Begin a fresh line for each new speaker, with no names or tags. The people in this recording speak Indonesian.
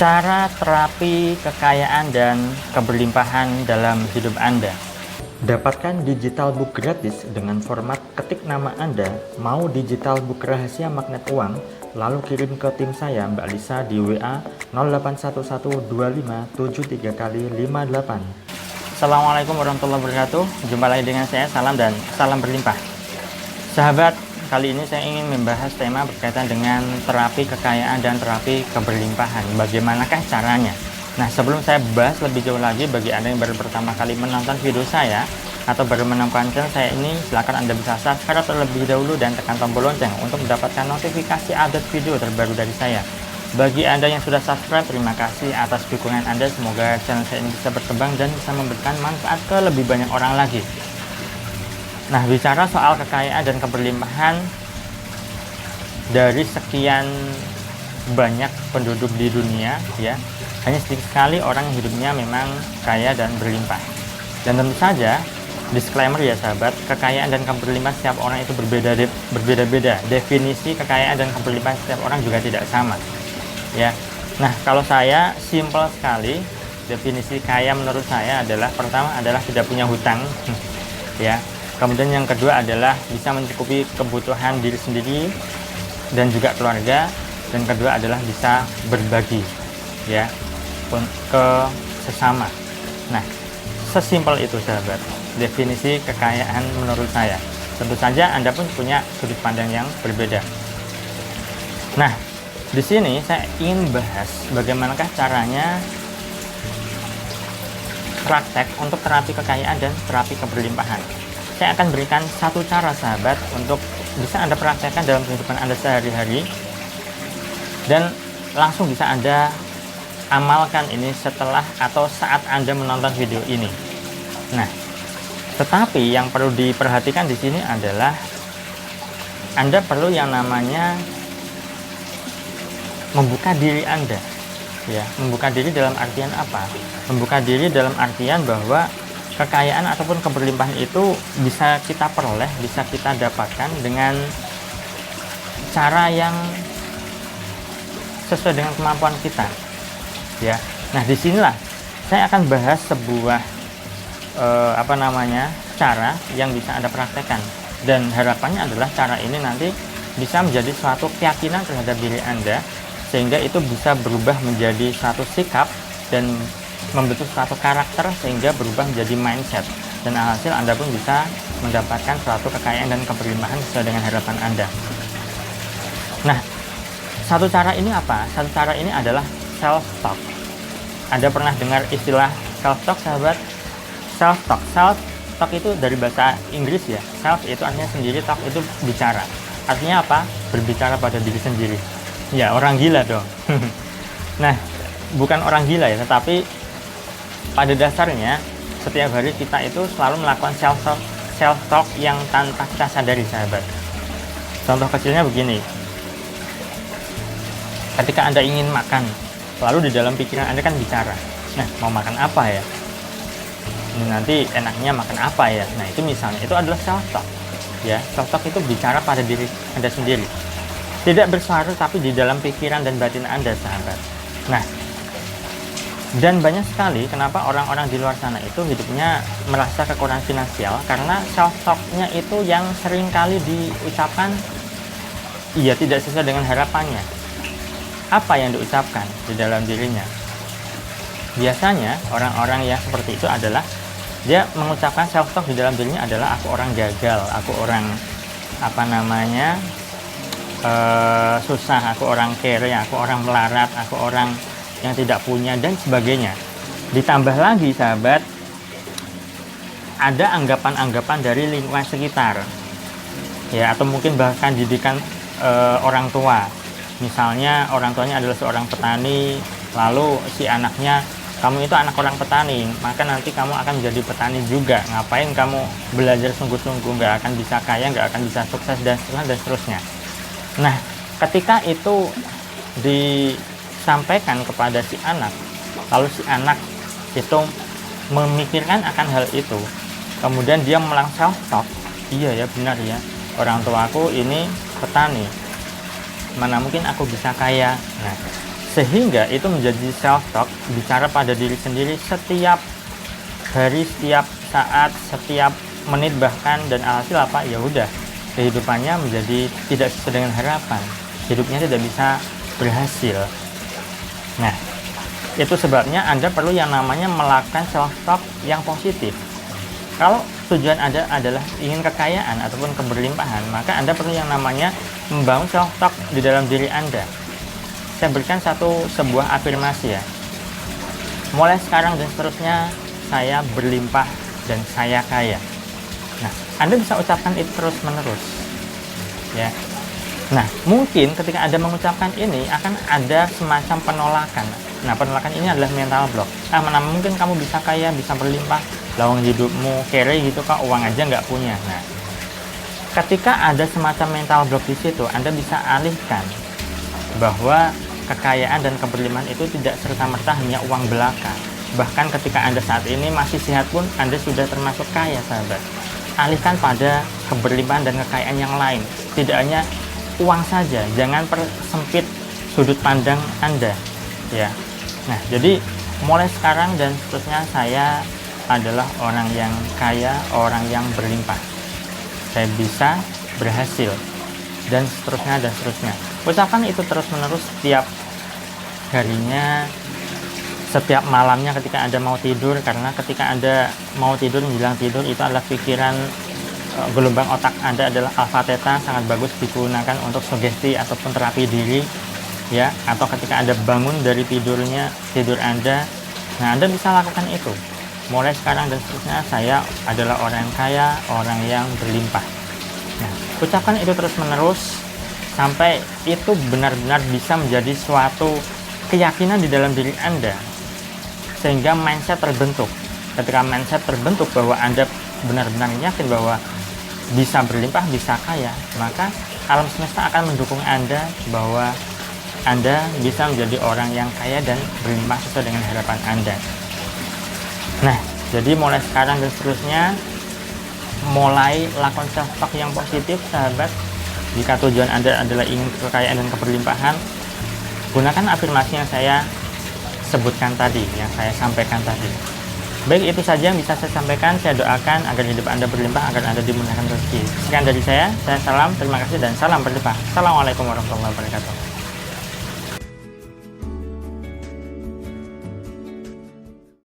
Cara terapi kekayaan dan keberlimpahan dalam hidup Anda. Dapatkan digital book gratis dengan format ketik nama Anda, mau digital book rahasia magnet uang, lalu kirim ke tim saya Mbak Lisa di WA 08112573 kali 58. Assalamualaikum warahmatullahi wabarakatuh. Jumpa lagi dengan saya, salam dan salam berlimpah. Sahabat, kali ini saya ingin membahas tema berkaitan dengan terapi kekayaan dan terapi keberlimpahan. Bagaimanakah caranya? Nah, sebelum saya bahas lebih jauh lagi, bagi Anda yang baru pertama kali menonton video saya atau baru menemukan channel saya ini, silakan Anda bisa subscribe terlebih dahulu dan tekan tombol lonceng untuk mendapatkan notifikasi update video terbaru dari saya. Bagi Anda yang sudah subscribe, terima kasih atas dukungan Anda. Semoga channel saya ini bisa berkembang dan bisa memberikan manfaat ke lebih banyak orang lagi. Nah, bicara soal kekayaan dan keberlimpahan, dari sekian banyak penduduk di dunia, ya, hanya sedikit sekali orang yang hidupnya memang kaya dan berlimpah. Dan tentu saja, disclaimer ya sahabat, kekayaan dan keberlimpahan setiap orang itu berbeda-beda. Definisi kekayaan dan keberlimpahan setiap orang juga tidak sama, ya. Nah, kalau saya simpel sekali, definisi kaya menurut saya adalah, pertama adalah tidak punya hutang, ya. Kemudian yang kedua adalah bisa mencukupi kebutuhan diri sendiri dan juga keluarga. Dan kedua adalah bisa berbagi, ya, ke sesama. Nah, sesimpel itu sahabat, definisi kekayaan menurut saya. Tentu saja Anda pun punya sudut pandang yang berbeda. Nah, di sini saya ingin bahas bagaimanakah caranya praktek untuk terapi kekayaan dan terapi keberlimpahan. Saya akan berikan satu cara sahabat untuk bisa Anda praktekkan dalam kehidupan Anda sehari-hari dan langsung bisa Anda amalkan ini setelah atau saat Anda menonton video ini. Nah, tetapi yang perlu diperhatikan di sini adalah Anda perlu yang namanya membuka diri Anda, ya. Membuka diri dalam artian apa? Membuka diri dalam artian bahwa kekayaan ataupun keberlimpahan itu bisa kita peroleh, bisa kita dapatkan dengan cara yang sesuai dengan kemampuan kita, ya. Nah, disinilah saya akan bahas sebuah cara yang bisa Anda praktekkan, dan harapannya adalah cara ini nanti bisa menjadi suatu keyakinan terhadap diri Anda, sehingga itu bisa berubah menjadi suatu sikap dan membentuk suatu karakter sehingga berubah menjadi mindset, dan alhasil Anda pun bisa mendapatkan suatu kekayaan dan keberlimpahan sesuai dengan harapan Anda. Nah, satu cara ini apa? Satu cara ini adalah self-talk. Anda pernah dengar istilah self-talk sahabat? Self-talk itu dari bahasa Inggris ya. Self itu artinya sendiri, talk itu bicara. Artinya apa? Berbicara pada diri sendiri. Ya, orang gila dong. Nah, bukan orang gila ya, tetapi pada dasarnya setiap hari kita itu selalu melakukan self-talk yang tanpa kita sadari sahabat. Contoh kecilnya begini. Ketika Anda ingin makan, lalu di dalam pikiran Anda kan bicara, nah, mau makan apa ya? Ini nanti enaknya makan apa ya? Nah, itu misalnya, itu adalah self-talk, ya. Self-talk itu bicara pada diri Anda sendiri. Tidak bersuara, tapi di dalam pikiran dan batin Anda, sahabat. Nah, dan banyak sekali kenapa orang-orang di luar sana itu hidupnya merasa kekurangan finansial, karena self-talk-nya itu yang sering kali diucapkan, iya, tidak sesuai dengan harapannya. Apa yang diucapkan di dalam dirinya? Biasanya orang-orang yang seperti itu adalah dia mengucapkan self-talk di dalam dirinya adalah aku orang gagal, aku orang susah, aku orang kere, aku orang melarat, aku orang yang tidak punya dan sebagainya. Ditambah lagi sahabat, ada anggapan-anggapan dari lingkungan sekitar, ya, atau mungkin bahkan didikan orang tua. Misalnya orang tuanya adalah seorang petani, lalu si anaknya, kamu itu anak orang petani, maka nanti kamu akan menjadi petani juga. Ngapain kamu belajar sungguh-sungguh, nggak akan bisa kaya, nggak akan bisa sukses, dan seterusnya. Nah, ketika itu disampaikan kepada si anak, lalu si anak itu memikirkan akan hal itu, kemudian dia melakukan self-talk, iya ya, benar ya, orang tuaku ini petani, mana mungkin aku bisa kaya. Nah, Sehingga itu menjadi self-talk, bicara pada diri sendiri setiap hari, setiap saat, setiap menit bahkan, dan alhasil apa? Ya udah, kehidupannya menjadi tidak sesuai dengan harapan. Hidupnya tidak bisa berhasil. Nah, itu sebabnya Anda perlu yang namanya melakukan self-talk yang positif. Kalau tujuan Anda adalah ingin kekayaan ataupun keberlimpahan, maka Anda perlu yang namanya membangun self-talk di dalam diri Anda. Saya berikan sebuah afirmasi ya. Mulai sekarang dan seterusnya, saya berlimpah dan saya kaya. Nah, Anda bisa ucapkan itu terus-menerus. Ya. Nah, mungkin ketika Anda mengucapkan ini akan ada semacam penolakan. Nah, penolakan ini adalah mental block. Mana mungkin kamu bisa kaya, bisa berlimpah, lawang hidupmu kere gitu kok, uang aja nggak punya. Nah, ketika ada semacam mental block di situ, Anda bisa alihkan bahwa kekayaan dan keberlimpahan itu tidak serta-merta hanya uang belaka. Bahkan ketika Anda saat ini masih sehat pun, Anda sudah termasuk kaya, sahabat. Alihkan pada keberlimpahan dan kekayaan yang lain. Tidak hanya uang saja, jangan persempit sudut pandang Anda. Ya. Nah, jadi mulai sekarang dan seterusnya saya adalah orang yang kaya, orang yang berlimpah. Saya bisa berhasil dan seterusnya dan seterusnya. Ucapkan itu terus-menerus setiap harinya, setiap malamnya ketika Anda mau tidur, karena ketika Anda mau tidur, menjelang tidur, itu adalah pikiran, gelombang otak Anda adalah alfa theta, sangat bagus digunakan untuk sugesti ataupun terapi diri ya. Atau ketika Anda bangun dari tidur Anda, nah Anda bisa lakukan itu. Mulai sekarang dan seterusnya, saya adalah orang yang kaya, orang yang berlimpah. Nah, ucapkan itu terus-menerus sampai itu benar-benar bisa menjadi suatu keyakinan di dalam diri Anda, sehingga mindset terbentuk. Ketika mindset terbentuk bahwa Anda benar-benar yakin bahwa bisa berlimpah, bisa kaya, maka alam semesta akan mendukung Anda bahwa Anda bisa menjadi orang yang kaya dan berlimpah sesuai dengan harapan Anda. Nah, jadi mulai sekarang dan seterusnya, mulai lakukan self-talk yang positif, sahabat. Jika tujuan Anda adalah ingin kekayaan dan keberlimpahan, gunakan afirmasi yang saya sebutkan tadi, yang saya sampaikan tadi. Baik, itu saja yang bisa saya sampaikan. Saya doakan agar hidup Anda berlimpah, agar Anda dimudahkan rezeki. Sekian dari saya salam, terima kasih dan salam berlimpah. Assalamualaikum warahmatullahi wabarakatuh.